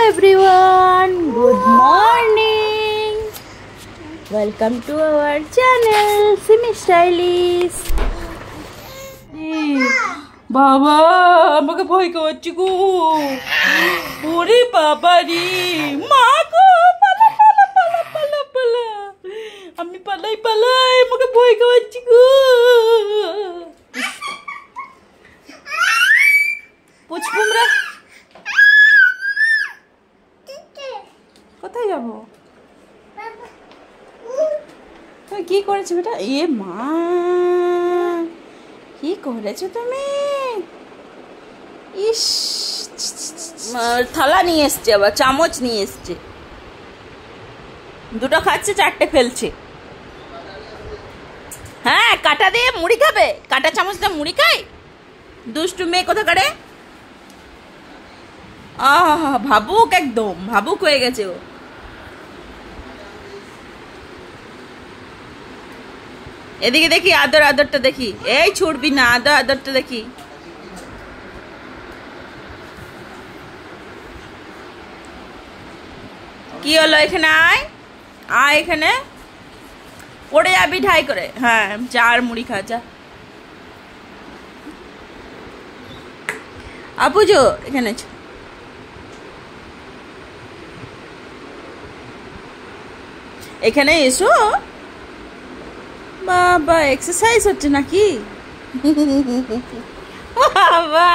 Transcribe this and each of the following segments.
everyone, good morning. Welcome to our channel Simi Stylish. বাবা আমাকে ভয় করছে গো। ওরে বাবা রে, মা গো পালা পালা পালা পালা পালা, আমি পালাই পালাই, আমাকে ভয় করছে গো। পুচকুমরা কোথায় যাবো? তুমি কি করেছো বেটা? এ মা, কি করেছো তুমি? ইস, থালা নিয়ে এসছে, আবার চামচ নিয়ে এসছে। দুটো খাচ্ছে, চারটে ফেলছে। হ্যাঁ, কাঁটা দিয়ে মুড়ি খাবে? কাঁটা চামচ দিয়ে মুড়ি খায়? দুষ্টু মেয়ে কোথাকারে। ভাবুক, একদম ভাবুক হয়ে গেছে ও। এদিকে দেখি, আদর আদরটা দেখি। এই ছুটবি না, আদর আদরটা দেখি। কি হলো? এখানে আয়, আয় এখানে। পড়ে যাবি ঢাই করে। হ্যাঁ, চার মুড়ি খা যা। আপুজো এখানে এখানে এসো। বাবা, এক্সারসাইজ হচ্ছে নাকি? বাবা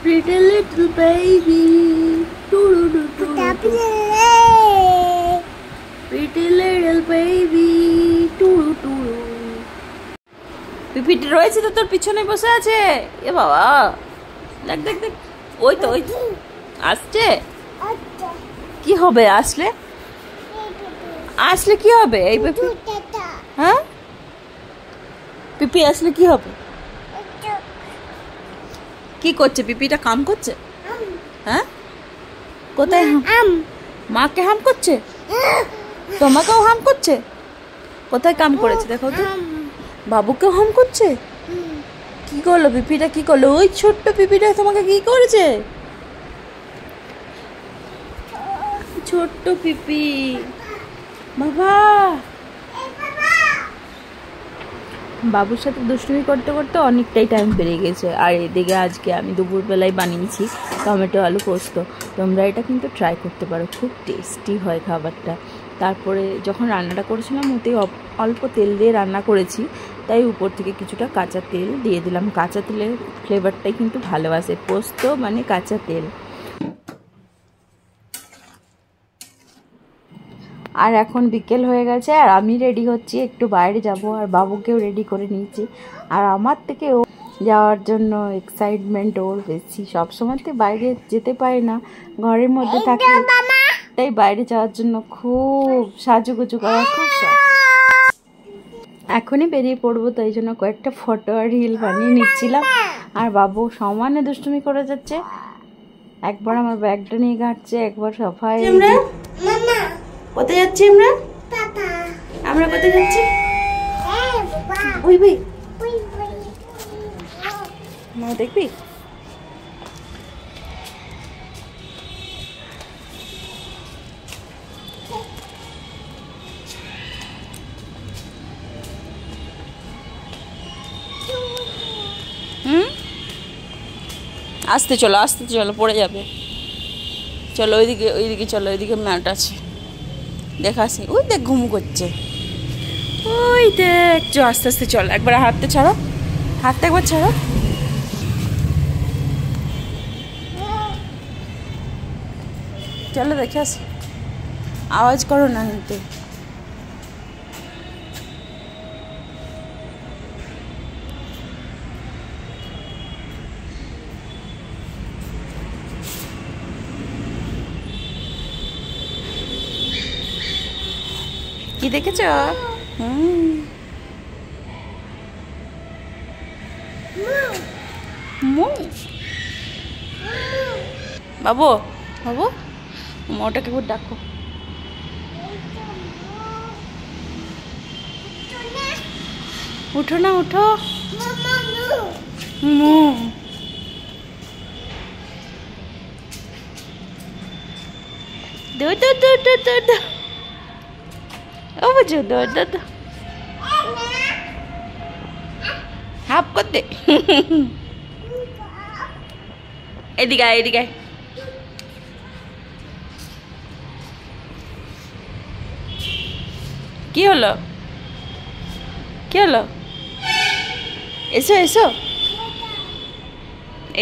pretty little baby, pretty little baby, PPT রয়েছে তো তোর পিছনে বসে আছে। এ বাবা, দেখ দেখ দেখ, ওই তো ওই আসছে। কি হবে আসলে? আসলে কি হবে এই পিপি? হ্যাঁ, পিপি আসলে কি হবে? কি করছে পিপিটা? কাম করছে? হ্যাঁ, কোথায়? মাকে হাম করছে, তোমাকেও হাম করছে? কোথায় কাম করেছে দেখো তো? বাবুকেও হাম করছে? কি করলো পিপিটা? কি করলো ওই ছোট্ট পিপিটা? তোমাকে কি করেছে? ছোট্ট পিপি বাবা। বাবুর সাথে দুষ্টুমি করতে করতে অনেকটাই টাইম পেরিয়ে গেছে। আর এদিকে আজকে আমি দুপুরবেলায় বানিয়েছি টমেটো আলু পোস্ত। তোমরা এটা কিন্তু ট্রাই করতে পারো, খুব টেস্টি হয় খাবারটা। তারপরে যখন রান্নাটা করেছিলাম ওতেই অল্প তেল দিয়ে রান্না করেছি, তাই উপর থেকে কিছুটা কাঁচা তেল দিয়ে দিলাম। কাঁচা তেলের ফ্লেভারটাই কিন্তু ভালো আসে, পোস্ত মানে কাঁচা তেল। আর এখন বিকেল হয়ে গেছে, আর আমি রেডি হচ্ছি, একটু বাইরে যাব। আর বাবুকেও রেডি করে নিয়েছি। আর আমার থেকে ও যাওয়ার জন্য এক্সাইটমেন্ট ওর বেশি। সবসময় তো বাইরে যেতে পারে না, ঘরের মধ্যে থাকে, তাই বাইরে যাওয়ার জন্য খুব সাজুগুজু করা খুব শখ। এখনই বেরিয়ে পড়বো, তাই জন্য কয়েকটা ফটো আর রিল বানিয়ে নিচ্ছিলাম। আর বাবু সমানে দুষ্টুমি করে যাচ্ছে, একবার আমার ব্যাগটা নিয়ে ঘাটছে, একবার সফায়। কোথায় যাচ্ছি আমরা? আমরা কোথায় যাচ্ছি? ওই ভাই মা দেখবি? আস্তে চলো, আস্তে চলো, পড়ে যাবে। চলো ওইদিকে, ওইদিকে চলো, ওইদিকে ম্যাট আছে, দেখাসি। ওই দেখ ঘুম করছে, ওই দেখ। আস্তে আস্তে চলো, একবার হাতটা ছাড়ো, হাতটা একবার ছাড়ো। चलो देखे आवाज करो ना। কি দেখেছো? বাবু বাবু ওটাকে একবার ডাকো। উঠো না, উঠো। হাফ করতে এদিকে এদিকে। কি হলো? কি হলো? এসো এসো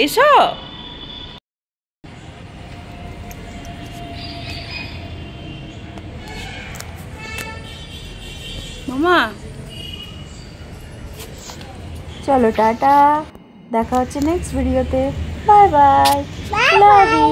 এসো। মামা চলো টাটা, দেখা হচ্ছে নেক্সট ভিডিওতে। Bye bye, love you.